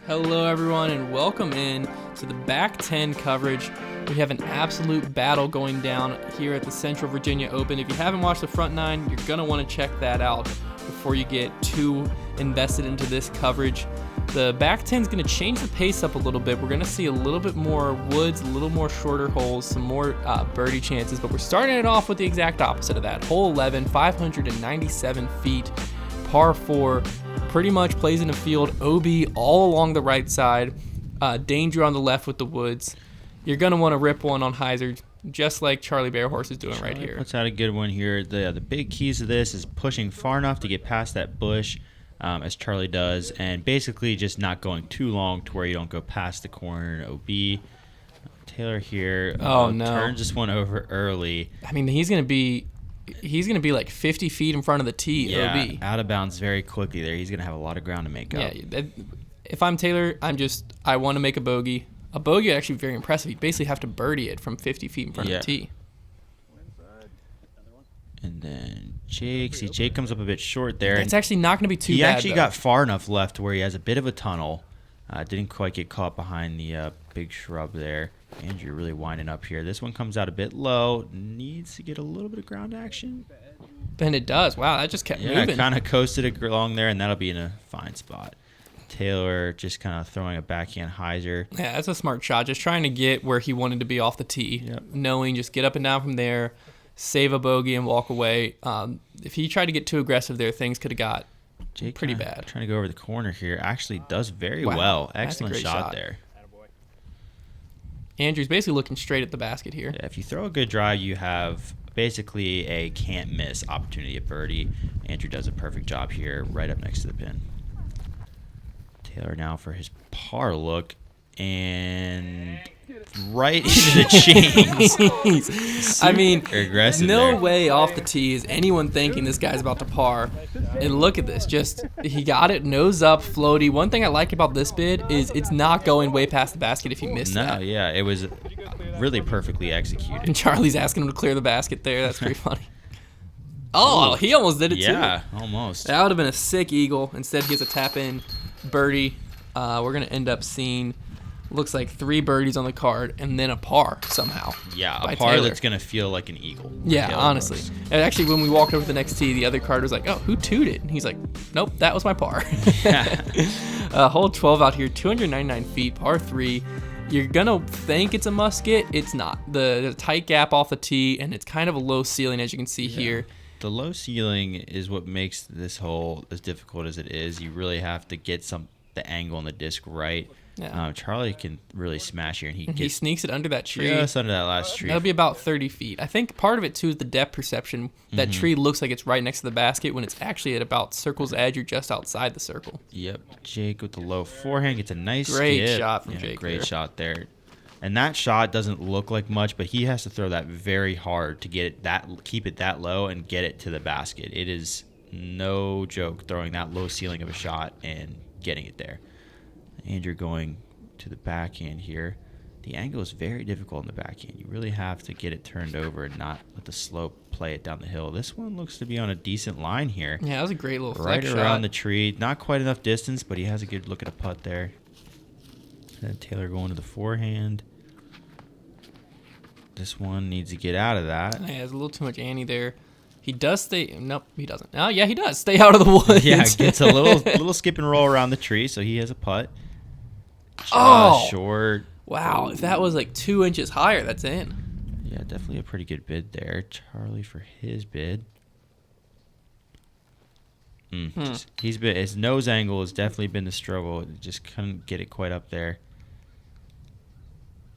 Hello, everyone, and welcome in to the Back 10 coverage. We have an absolute battle going down here at the Central Virginia Open. If you haven't watched the front nine, you're going to want to check that out before you get too invested into this coverage. The back 10 is going to change the pace up a little bit. We're going to see a little bit more woods, a little more shorter holes, some more birdie chances, but we're starting it off with the exact opposite of that. Hole 11, 597 feet, par 4. Pretty much plays in the field, OB all along the right side, danger on the left with the woods. You're going to want to rip one on hyzer, just like Charlie Bearhorse is doing right here. Puts out a good one here. The big keys to this is pushing far enough to get past that bush, as Charlie does, and basically just not going too long to where you don't go past the corner. OB. Taylor here turns this one over early. I mean, he's going to be like 50 feet in front of the tee. Yeah, OB. out of bounds very quickly there. He's going to have a lot of ground to make up. Yeah, if I'm Taylor, I want to make a bogey. A bogey is actually very impressive. You basically have to birdie it from 50 feet in front of the tee. And then Jake comes up a bit short there. It's actually not going to be too bad. He actually got far enough left where he has a bit of a tunnel. Didn't quite get caught behind the big shrub there. Andrew really winding up here. This one comes out a bit low. Needs to get a little bit of ground action. And it does. Wow, that just kept moving. Yeah, kind of coasted along there, and that'll be in a fine spot. Taylor just kind of throwing a backhand hyzer. Yeah, that's a smart shot. Just trying to get where he wanted to be off the tee. Yep. Knowing just get up and down from there, save a bogey, and walk away. If he tried to get too aggressive there, things could have got Jake pretty bad. Trying to go over the corner here. Actually does very well. Excellent shot there. Andrew's basically looking straight at the basket here. Yeah, if you throw a good drive, you have basically a can't-miss opportunity at birdie. Andrew does a perfect job here, right up next to the pin. Taylor now for his par look, and right into the chains. I mean, aggressive no there. way off the tee is anyone thinking this guy's about to par. And look at this. Just, he got it, nose up, floaty. One thing I like about this bid is it's not going way past the basket if you miss that. No, yeah, it was really perfectly executed. And Charlie's asking him to clear the basket there. That's pretty funny. Oh, he almost did it too. Yeah, almost. That would have been a sick eagle. Instead, he gets a tap-in birdie. We're going to end up seeing, looks like 3 birdies on the card and then a par somehow. Yeah, a par Taylor. that's going to feel like an eagle. Yeah, Taylor honestly. Brooks. And actually, when we walked over to the next tee, the other card was like, oh, who tooted? And he's like, nope, that was my par. Hole 12 out here, 299 feet, par 3. You're going to think it's a musket. It's not. The tight gap off the tee, and it's kind of a low ceiling, as you can see here. The low ceiling is what makes this hole as difficult as it is. You really have to get the angle on the disc right. Yeah. Charlie can really smash here, and He sneaks it under that tree. just under that last tree. That'll be about 30 feet. I think part of it, too, is the depth perception. That tree looks like it's right next to the basket when it's actually at about circle's edge or just outside the circle. Yep. Jake with the low forehand gets a nice Great skip. shot from Jake Great there. shot there. And that shot doesn't look like much, but he has to throw that very hard to get it keep it that low and get it to the basket. It is no joke throwing that low ceiling of a shot and getting it there. Andrew going to the backhand here. The angle is very difficult in the backhand. You really have to get it turned over and not let the slope play it down the hill. This one looks to be on a decent line here. Yeah, that was a great little Right flex around shot. the tree. Not quite enough distance, but he has a good look at a putt there. And Taylor going to the forehand. This one needs to get out of that. Yeah, there's a little too much Annie there. He does stay. Nope, he doesn't. Oh, yeah, he does. Stay out of the woods. Yeah, gets a little skip and roll around the tree, so he has a putt. Short. Wow, if that was like 2 inches higher, that's in. Yeah, definitely a pretty good bid there. Charlie for his bid. His nose angle has definitely been the struggle. Just couldn't get it quite up there.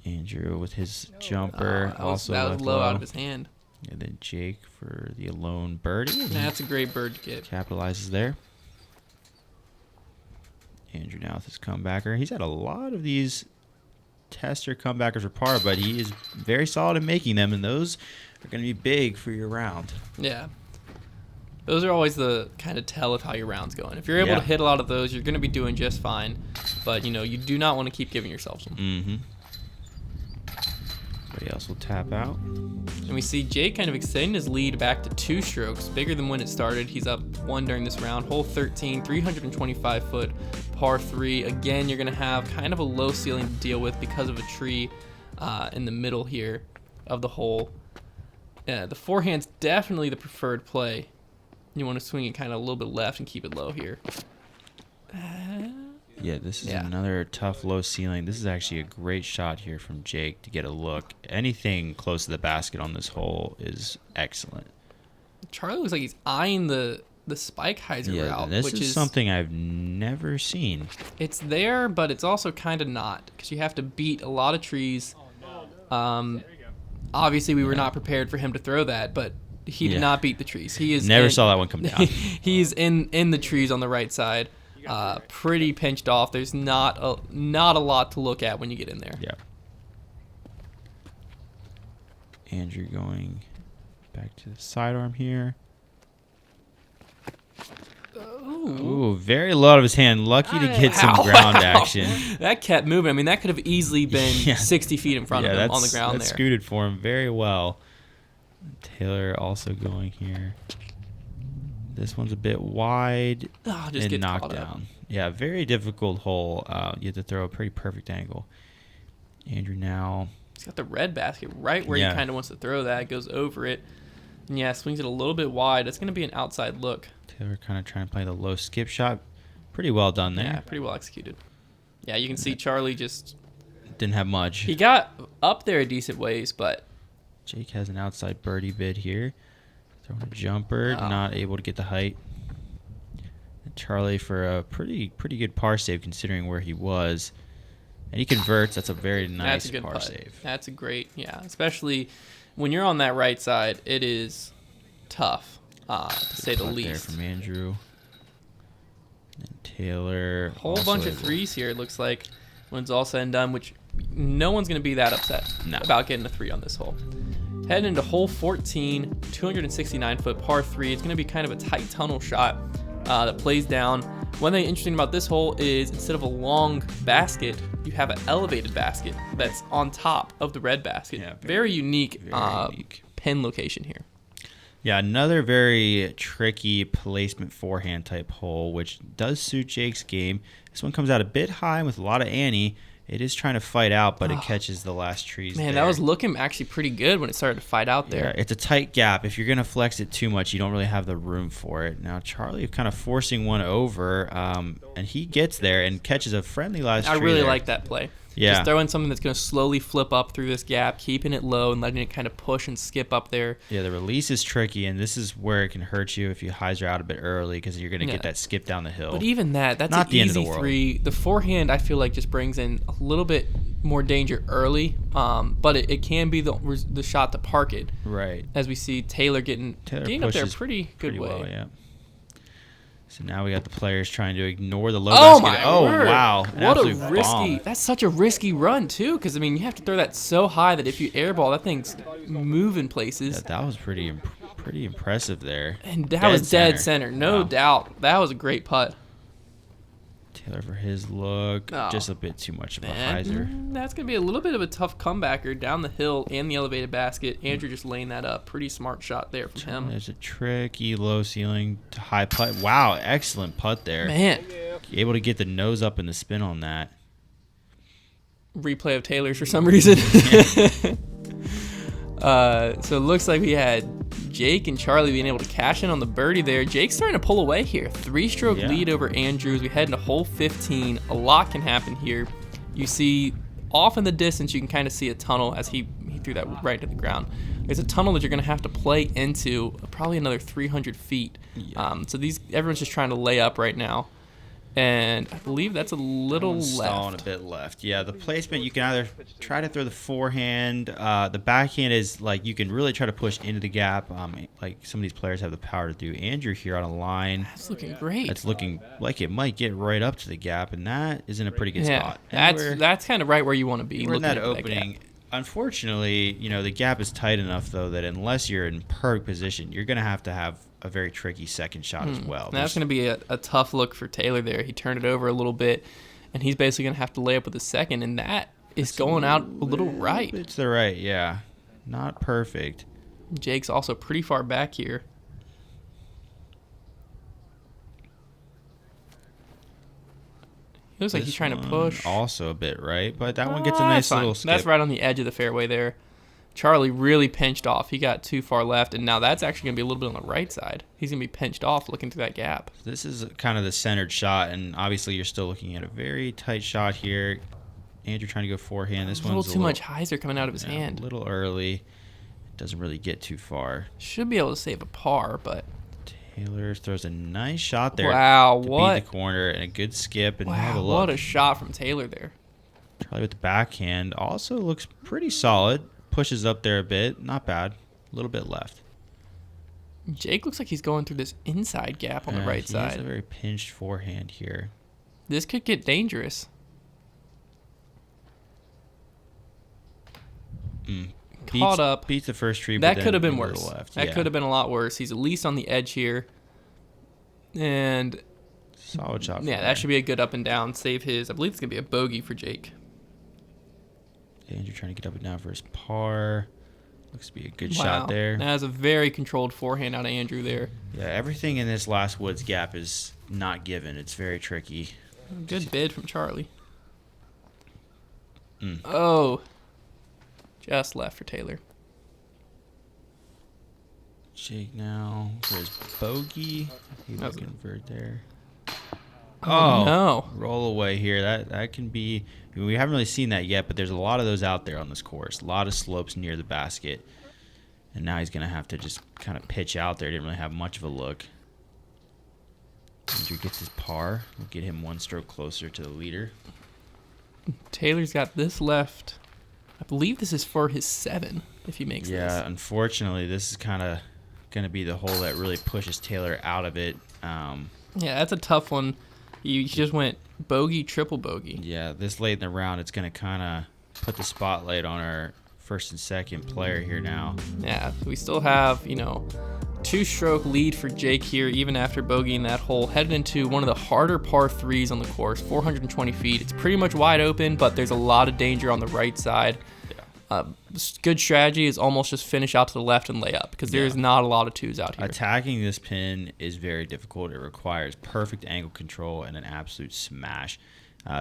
Andrew with his jumper That was low out of his hand. And then Jake for the alone birdie. That's a great bird to get. Capitalizes there. Andrew now with his comebacker. He's had a lot of these tester comebackers for par, but he is very solid in making them, and those are going to be big for your round. Yeah. Those are always the kind of tell of how your round's going. If you're able to hit a lot of those, you're going to be doing just fine. But, you do not want to keep giving yourself some. Mm-hmm. Everybody else will tap out. And we see Jake kind of extending his lead back to 2 strokes, bigger than when it started. He's up 1 during this round. Hole 13, 325-foot par 3. Again, you're going to have kind of a low ceiling to deal with because of a tree in the middle here of the hole. The forehand's definitely the preferred play. You want to swing it kind of a little bit left and keep it low here. Yeah, this is another tough low ceiling. This is actually a great shot here from Jake to get a look. Anything close to the basket on this hole is excellent. Charlie looks like he's eyeing the spike hyzer route. This which is something I've never seen. It's there, but it's also kind of not, because you have to beat a lot of trees. Obviously, we were not prepared for him to throw that, but he did not beat the trees. He is never saw that one come down. He's in the trees on the right side. Pretty pinched off. There's not a lot to look at when you get in there. Yeah. Andrew going back to the sidearm here. Ooh, very low out of his hand. Lucky to get some ground action. That kept moving. I mean, that could have easily been 60 feet in front of him on the ground there. Scooted for him very well. Taylor also going here. This one's a bit wide just knocked down. Yeah, very difficult hole. You have to throw a pretty perfect angle. Andrew now. He's got the red basket right where he kind of wants to throw that. Goes over it. And swings it a little bit wide. It's going to be an outside look. Taylor kind of trying to play the low skip shot. Pretty well done there. Yeah, pretty well executed. Yeah, you can see Charlie just didn't have much. He got up there a decent ways, but Jake has an outside birdie bid here. Throwing a jumper, not able to get the height. And Charlie for a pretty good par save considering where he was. And he converts. That's a very nice That's a good par putt. save. That's a great, especially when you're on that right side, it is tough, to say the least. There from Andrew. And Taylor. Whole bunch of threes here, it looks like, when it's all said and done, which no one's going to be that upset about getting a 3 on this hole. Heading into hole 14, 269-foot par 3. It's going to be kind of a tight tunnel shot that plays down. One thing interesting about this hole is instead of a long basket, you have an elevated basket that's on top of the red basket. Yeah, very unique pin location here. Yeah, another very tricky placement forehand type hole, which does suit Jake's game. This one comes out a bit high with a lot of ante. It is trying to fight out, but it catches the last trees. Man, that was looking actually pretty good when it started to fight out there. Yeah, it's a tight gap. If you're going to flex it too much, you don't really have the room for it. Now, Charlie kind of forcing one over, and he gets there and catches a friendly last tree. I really like that play. Yeah. Just throwing something that's going to slowly flip up through this gap, keeping it low and letting it kind of push and skip up there. Yeah, the release is tricky, and this is where it can hurt you if you hyzer out a bit early because you're going to get that skip down the hill. But even that's not an the easy end of the world. 3. The forehand, I feel like, just brings in a little bit more danger early, but it can be the shot to park it. Right. As we see Taylor getting up there pretty way. Well, yeah. So now we got the players trying to ignore the low basket. My word. Wow. What a risky. That's such a risky run, too, because, I mean, you have to throw that so high that if you airball, that thing's moving places. Yeah, that was pretty impressive there. And that was dead center. No doubt. That was a great putt. Taylor for his look. Just a bit too much of a hyzer. That's going to be a little bit of a tough comebacker down the hill and the elevated basket. Andrew just laying that up. Pretty smart shot there from him. There's a tricky low ceiling to high putt. Wow, excellent putt there. Man. Able to get the nose up and the spin on that. Replay of Taylor's for some reason. So it looks like we had Jake and Charlie being able to cash in on the birdie there. Jake's starting to pull away here. 3-stroke lead over Andrew as we head into hole 15. A lot can happen here. You see off in the distance, you can kind of see a tunnel as he threw that right to the ground. There's a tunnel that you're going to have to play into probably another 300 feet. Yeah. So everyone's just trying to lay up right now. And I believe that's a little left. Stalling a bit left. Yeah, the placement, you can either try to throw the forehand. The backhand is like you can really try to push into the gap, like some of these players have the power to do. Andrew here on a line. That's looking great. That's looking like it might get right up to the gap, and that is in a pretty good spot. That's kind of right where you want to be. We're in that opening. Unfortunately, the gap is tight enough, though, that unless you're in perfect position, you're going to have a very tricky second shot as well. That's going to be a tough look for Taylor there. He turned it over a little bit, and he's basically going to have to lay up with a second, and that is going out a little right. It's the right, yeah. Not perfect. Jake's also pretty far back here. He looks like he's trying to push. Also a bit right, but that one gets a nice little skip. That's right on the edge of the fairway there. Charlie really pinched off. He got too far left, and now that's actually going to be a little bit on the right side. He's going to be pinched off looking through that gap. This is kind of the centered shot, and obviously you're still looking at a very tight shot here. Andrew trying to go forehand. This one's a little too much hyzer coming out of his hand. A little early. Doesn't really get too far. Should be able to save a par, but... Taylor throws a nice shot there. Wow, to what? beat the corner, and a good skip, and wow, have a look. What a shot from Taylor there. Charlie with the backhand also looks pretty solid. Pushes up there a bit. Not bad. A little bit left. Jake looks like he's going through this inside gap on the right side. He has a very pinched forehand here. This could get dangerous. Caught up. Beats the first tree. That could have been worse. Left. That could have been a lot worse. He's at least on the edge here. And solid shot. Yeah, that should be a good up and down. Save his. I believe it's going to be a bogey for Jake. Andrew trying to get up and down for his par. Looks to be a good shot there. That was a very controlled forehand out of Andrew there. Yeah, everything in this last woods gap is not given. It's very tricky. Good bid from Charlie. Oh. Just left for Taylor. Jake now for his bogey. He's going to convert there. Oh, no. Roll away here. That can be... I mean, we haven't really seen that yet, but there's a lot of those out there on this course. A lot of slopes near the basket. And now he's going to have to just kind of pitch out there. Didn't really have much of a look. Andrew gets his par. We'll get him one stroke closer to the leader. Taylor's got this left. I believe this is for his 7, if he makes this. Yeah, unfortunately, this is kind of going to be the hole that really pushes Taylor out of it. Yeah, that's a tough one. He just went bogey, triple bogey. Yeah, this late in the round, it's going to kind of put the spotlight on our first and second player here now. Yeah, we still have, 2-stroke lead for Jake here, even after bogeying that hole. Headed into one of the harder par 3s on the course, 420 feet. It's pretty much wide open, but there's a lot of danger on the right side. Good strategy is almost just finish out to the left and lay up because there's not a lot of 2s out here. Attacking this pin is very difficult. It requires perfect angle control and an absolute smash.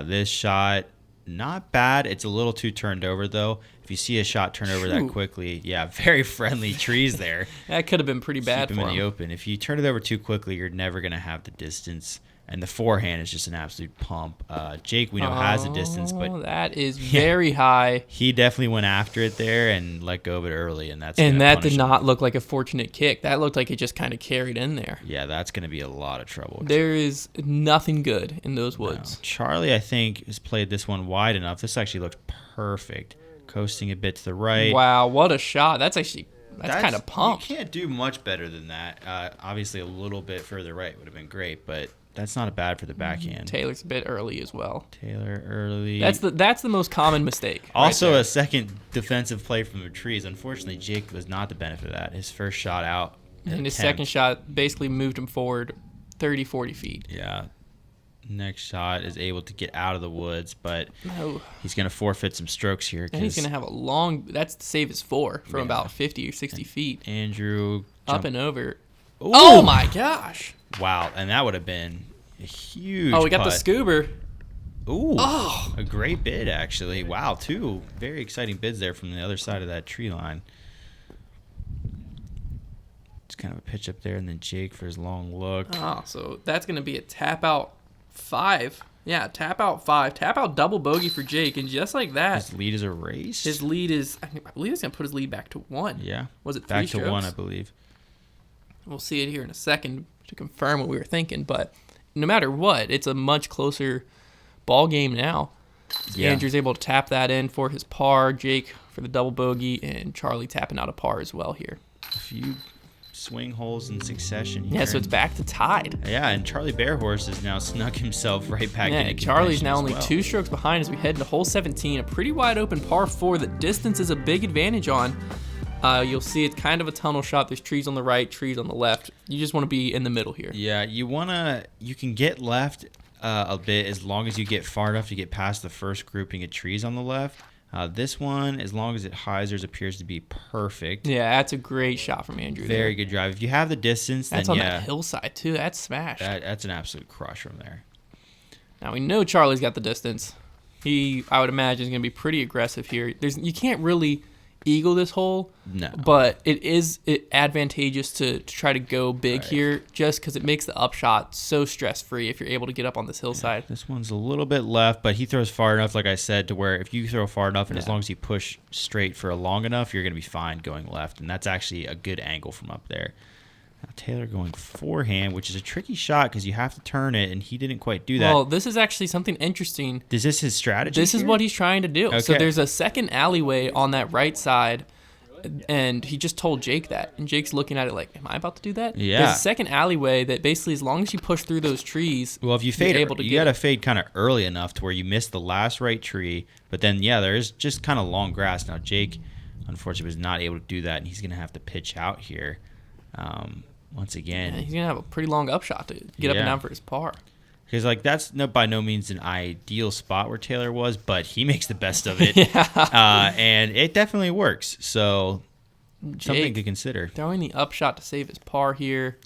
This shot, not bad. It's a little too turned over, though. If you see a shot turn over that quickly, very friendly trees there. That could have been pretty bad Keep for him him. In the open. If you turn it over too quickly, you're never going to have the distance. And the forehand is just an absolute pump. Jake, we know, has a distance, but that is very high. He definitely went after it there and let go of it early, and that did not look like a fortunate kick. That looked like it just kind of carried in there. Yeah, that's going to be a lot of trouble. There is nothing good in those woods. No. Charlie, I think, has played this one wide enough. This actually looks perfect. Coasting a bit to the right. Wow, what a shot. That's kind of pumped. You can't do much better than that. Obviously, a little bit further right would have been great, but that's not bad for the backhand. Taylor's a bit early as well. Taylor early. That's the most common mistake. Also, right a second defensive play from the trees. Unfortunately, Jake was not the benefit of that. His first shot out. And his second shot basically moved him forward 30, 40 feet. Yeah. Next shot is able to get out of the woods, but he's going to forfeit some strokes here. And he's going to have a long... That's to save his 4 from about 50 or 60 feet. Andrew... Up and over. Ooh. Oh, my gosh. Wow, and that would have been a huge we got putt. the scuba. Ooh, a great bid, actually. Wow, 2 very exciting bids there from the other side of that tree line. It's kind of a pitch up there, and then Jake for his long look. Oh, so that's going to be a tap out 5. Yeah, tap out 5. Tap out double bogey for Jake, and just like that. His lead is erased? His lead is... I believe it's going to put his lead back to 1. Yeah. Was it 3 back strokes? to 1, I believe. We'll see it here in a second to confirm what we were thinking, but no matter what, it's a much closer ball game now. Yeah. Andrew's able to tap that in for his par, Jake for the double bogey, and Charlie tapping out a par as well here. A few swing holes in succession here. Yeah, so it's back to tied. Yeah, and Charlie Bearhorse has now snuck himself right back into contention. Charlie's now only 2 strokes behind as we head into hole 17, a pretty wide open par 4 that distance is a big advantage on. You'll see it's kind of a tunnel shot. There's trees on the right, trees on the left. You just want to be in the middle here. Yeah, you can get left a bit as long as you get far enough to get past the first grouping of trees on the left. This one, as long as it hyzers, appears to be perfect. Yeah, that's a great shot from Andrew. Very good drive. If you have the distance, that's then on that hillside too. That's smashed. That's an absolute crush from there. Now we know Charlie's got the distance. I would imagine, is going to be pretty aggressive here. You can't really eagle this hole, no, but it is advantageous to try to go big here, just because it makes the upshot so stress-free if you're able to get up on this hillside. Yeah, this one's a little bit left, but he throws far enough, like I said, to where if you throw far enough and as long as you push straight for long enough, you're going to be fine going left, and that's actually a good angle from up there. Now Taylor going forehand, which is a tricky shot because you have to turn it, and he didn't quite do that. Well, this is actually something interesting. Is this his strategy? This is here? what he's trying to do. Okay. So there's a second alleyway on that right side, and he just told Jake that. And Jake's looking at it like, am I about to do that? Yeah. There's a second alleyway that basically, as long as you push through those trees, well, if you fade, able to you get got to it. fade kind of early enough to where you miss the last right tree. But then, yeah, there is just kind of long grass. Now, Jake, unfortunately, was not able to do that, and he's going to have to pitch out here. Once again, he's going to have a pretty long upshot to get up and down for his par. Because that's by no means an ideal spot where Taylor was, but he makes the best of it. And it definitely works. So something to consider. Throwing the upshot to save his par here.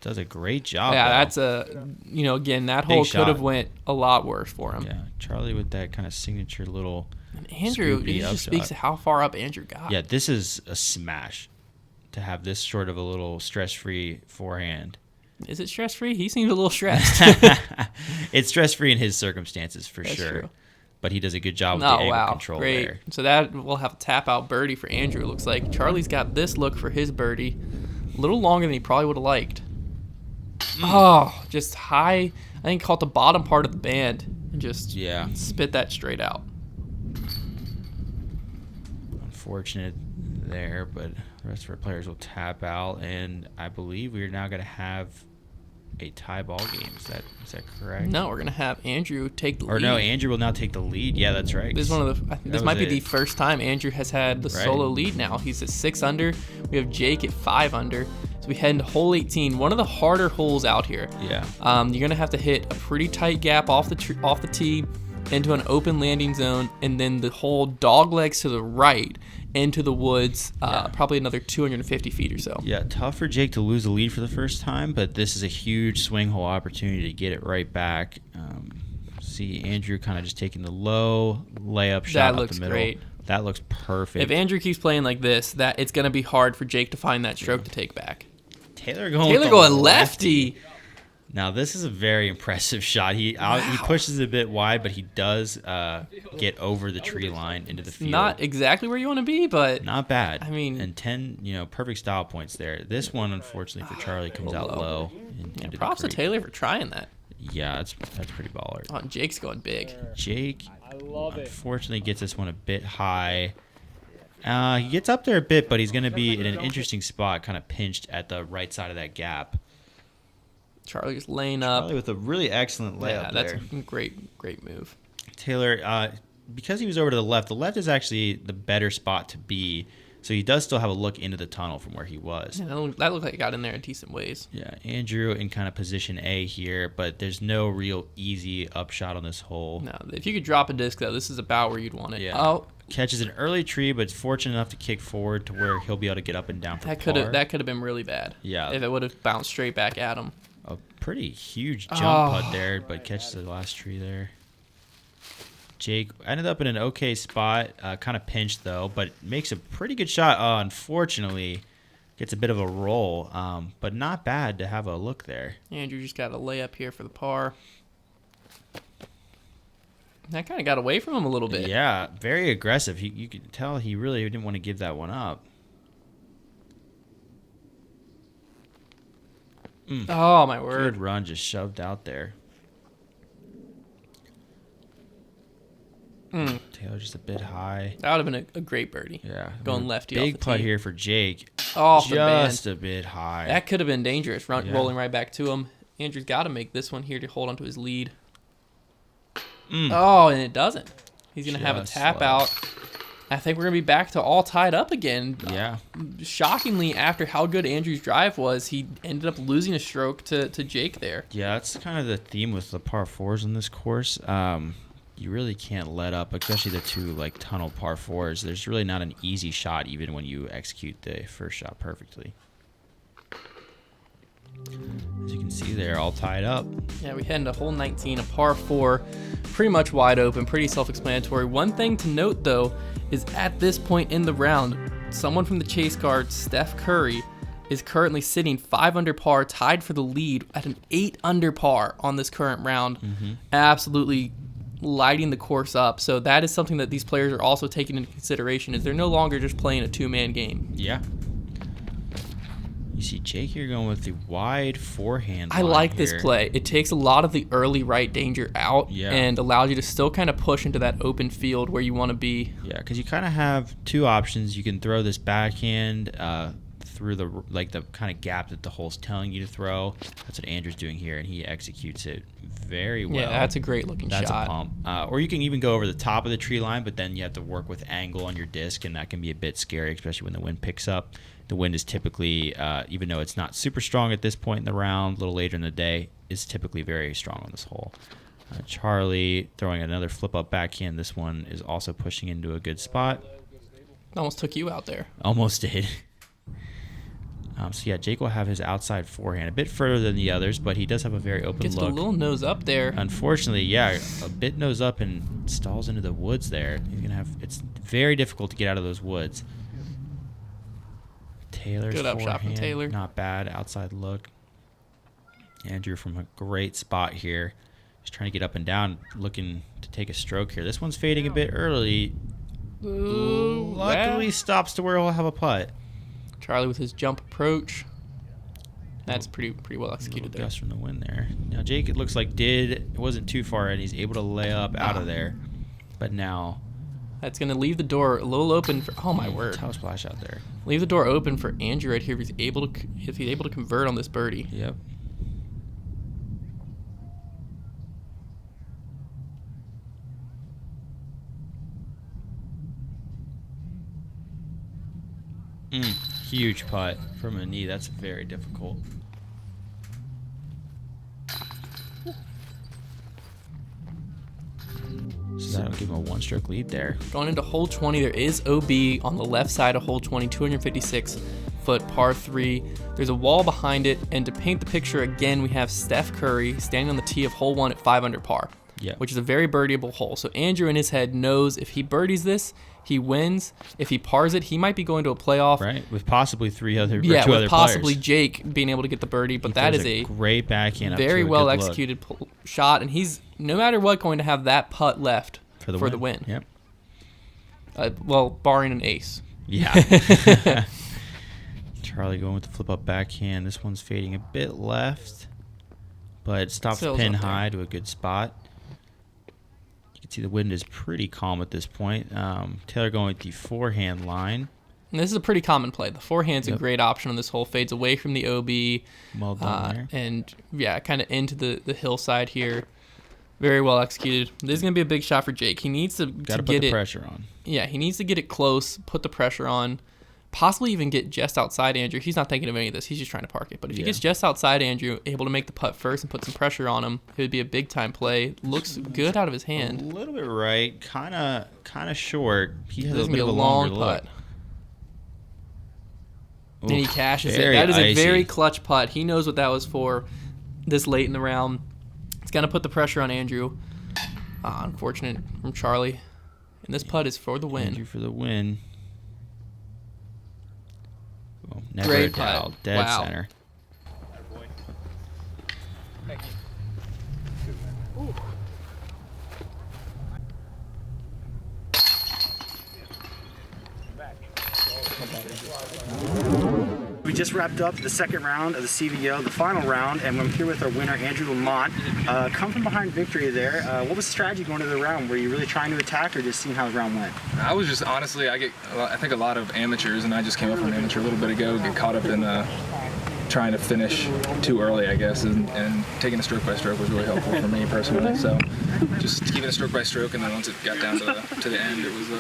Does a great job. Yeah, though. Again, that hole could have went a lot worse for him. Yeah, Charlie with that kind of signature little And Andrew, it just speaks to how far up Andrew got. Yeah, this is a smash to have this sort of a little stress-free forehand. Is it stress-free? He seems a little stressed. It's stress-free in his circumstances for That's sure. true. But he does a good job with the angle control great. there. So that we'll have a tap-out birdie for Andrew, it looks like. Charlie's got this look for his birdie. A little longer than he probably would have liked. Oh, just high. I think caught the bottom part of the band and just spit that straight out. Unfortunate there, but the rest of our players will tap out, and I believe we are now going to have a tie ball game. Is that correct? No, we're going to have Andrew take the lead. Or no, Andrew will now take the lead. Yeah, that's right. This is one of the. This might be the first time Andrew has had the solo lead now. He's at 6 under. We have Jake at 5 under. So we head into hole 18, one of the harder holes out here. Yeah. You're going to have to hit a pretty tight gap off the tee into an open landing zone, and then the hole dog legs to the right into the woods, probably another 250 feet or so. Yeah, tough for Jake to lose the lead for the first time, but this is a huge swing hole opportunity to get it right back. See Andrew kind of just taking the low layup shot up the middle. That looks great. That looks perfect. If Andrew keeps playing like this, it's going to be hard for Jake to find that stroke to take back. Taylor going lefty. Now, this is a very impressive shot. He pushes it a bit wide, but he does get over the tree line into the field. Not exactly where you want to be, but not bad. I mean, and 10, perfect style points there. This one, unfortunately for Charlie, comes out low. Props to Taylor for trying that. Yeah, that's pretty baller. Oh, Jake's going big. Jake, unfortunately, gets this one a bit high. He gets up there a bit, but he's going to be in an interesting spot, kind of pinched at the right side of that gap. Charlie's laying up. Charlie with a really excellent layup that's there. a great move. Taylor, because he was over to the left is actually the better spot to be. So he does still have a look into the tunnel from where he was. Yeah, that looked like it got in there in decent ways. Yeah, Andrew in kind of position A here, but there's no real easy upshot on this hole. No, if you could drop a disc, though, this is about where you'd want it. Yeah. Oh. Catches an early tree, but is fortunate enough to kick forward to where he'll be able to get up and down for that par. That could have been really bad. Yeah. If it would have bounced straight back at him. A pretty huge jump putt there, but catches the last tree there. Jake ended up in an okay spot, kind of pinched though, but makes a pretty good shot. Unfortunately, gets a bit of a roll, but not bad to have a look there. Andrew just got a layup here for the par. That kind of got away from him a little bit. Yeah, very aggressive. You could tell he really didn't want to give that one up. Oh, my word. Good run, just shoved out there. Taylor just a bit high. That would have been a great birdie. Yeah. Going lefty off the Big putt tee. here for Jake. Off the band. Just a bit high. That could have been dangerous, rolling right back to him. Andrew's got to make this one here to hold onto his lead. Oh, and it doesn't. He's going to have a tap out. I think we're going to be back to all tied up again. Yeah. Shockingly, after how good Andrew's drive was, he ended up losing a stroke to Jake there. Yeah, that's kind of the theme with the par fours in this course. You really can't let up, especially the two like tunnel par fours. There's really not an easy shot even when you execute the first shot perfectly. As you can see, they're all tied up. Yeah, we head into hole 19, a par 4, pretty much wide open, pretty self-explanatory. One thing to note, though, is at this point in the round, someone from the chase card, Steph Curry, is currently sitting 5 under par, tied for the lead at an 8 under par on this current round. Absolutely lighting the course up. So that is something that these players are also taking into consideration, is they're no longer just playing a two-man game. Yeah. You see Jake here going with the wide forehand. I like this play. It takes a lot of the early right danger out and allows you to still kind of push into that open field where you want to be. Yeah, because you kind of have two options. You can throw this backhand through the kind of gap that the hole's telling you to throw. That's what Andrew's doing here, and he executes it very well. Yeah, that's a great looking shot. That's a pump. Or you can even go over the top of the tree line, but then you have to work with angle on your disc, and that can be a bit scary, especially when the wind picks up. The wind is typically, even though it's not super strong at this point in the round, a little later in the day, is typically very strong on this hole. Charlie throwing another flip-up backhand. This one is also pushing into a good spot. Almost took you out there. Almost did. So, yeah, Jake will have his outside forehand a bit further than the others, but he does have a very open Gets look. a little nose up there. Unfortunately, yeah, a bit nose up and stalls into the woods there. He's gonna have. It's very difficult to get out of those woods. Taylor's good up forehand, shot from Taylor. Not bad. Outside look. Andrew from a great spot here. Just trying to get up and down, looking to take a stroke here. This one's fading a bit early. Ooh, luckily stops to where he'll have a putt. Charlie with his jump approach. That's pretty well executed there. Gust from the wind there. Now Jake, it looks like it wasn't too far in. He's able to lay up out of there. But now that's going to leave the door a little open for, oh my word. Toe splash out there. Leave the door open for Andrew right here if he's able to convert on this birdie. Yep. Huge putt from a knee. That's very difficult. So that'll give him a one-stroke lead there. Going into hole 20, there is OB on the left side of hole 20, 256-foot par 3. There's a wall behind it, and to paint the picture again, we have Steph Curry standing on the tee of hole 1 at 5 under par, which is a very birdieable hole. So Andrew in his head knows if he birdies this, he wins. If he pars it, he might be going to a playoff. Right, with possibly two other possibly players. Jake being able to get the birdie. But that is a great backhand, very well executed shot, and he's no matter what going to have that putt left for the win. Yep. Well, barring an ace. Yeah. Charlie going with the flip up backhand. This one's fading a bit left, but it stops pin high to a good spot. You can see the wind is pretty calm at this point. Taylor going with the forehand line. And this is a pretty common play. The forehand's a great option on this hole. Fades away from the OB. Well done there. And, kind of into the hillside here. Very well executed. This is going to be a big shot for Jake. He needs to put get the pressure on. Yeah, he needs to get it close, put the pressure on, possibly even get just outside Andrew. He's not thinking of any of this. He's just trying to park it. But if he gets just outside Andrew, able to make the putt first and put some pressure on him, it would be a big-time play. Looks good out of his hand. A little bit right, kind of short. He has a bit of a long putt. And he cashes it. That is a very clutch putt. He knows what that was for this late in the round. It's going to put the pressure on Andrew. Unfortunate from Charlie. And this putt is for the win. Andrew for the win. Well, never great a doubt. putt. Dead center. Thank you. We just wrapped up the second round of the CVO, the final round, and I'm here with our winner, Andrew Lamont. Come from behind victory there. What was the strategy going to the round? Were you really trying to attack or just seeing how the round went? I was just, honestly, I think a lot of amateurs, and I just came up from amateur a little bit ago, get caught up in trying to finish too early, I guess, and taking a stroke by stroke was really helpful for me personally. So just keeping a stroke by stroke, and then once it got down to the end, it was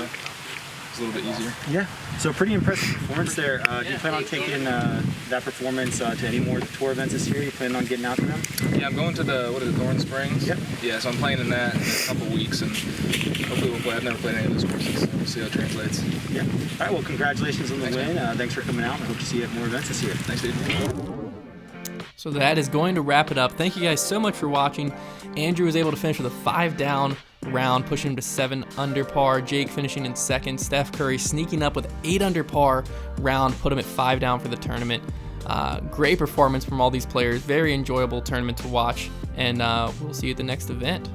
a little bit easier. Yeah. So pretty impressive performance there. Do you plan on taking that performance to any more tour events this year? You plan on getting out to them? Yeah, I'm going to Thorn Springs. Yep. Yeah, so I'm playing in that in a couple weeks, and hopefully we'll play. I've never played any of those courses, so we'll see how it translates. Yeah. All right. Well, congratulations on the Thanks, win. man. Thanks for coming out, and I hope to see you at more events this year. Thanks, dude. So that is going to wrap it up. Thank you guys so much for watching. Andrew was able to finish with a 5-down round, pushing him to 7 under par. Jake finishing in second. Steph Curry sneaking up with 8 under par round, put him at 5 down for the tournament. Great performance from all these players. Very enjoyable tournament to watch, and we'll see you at the next event.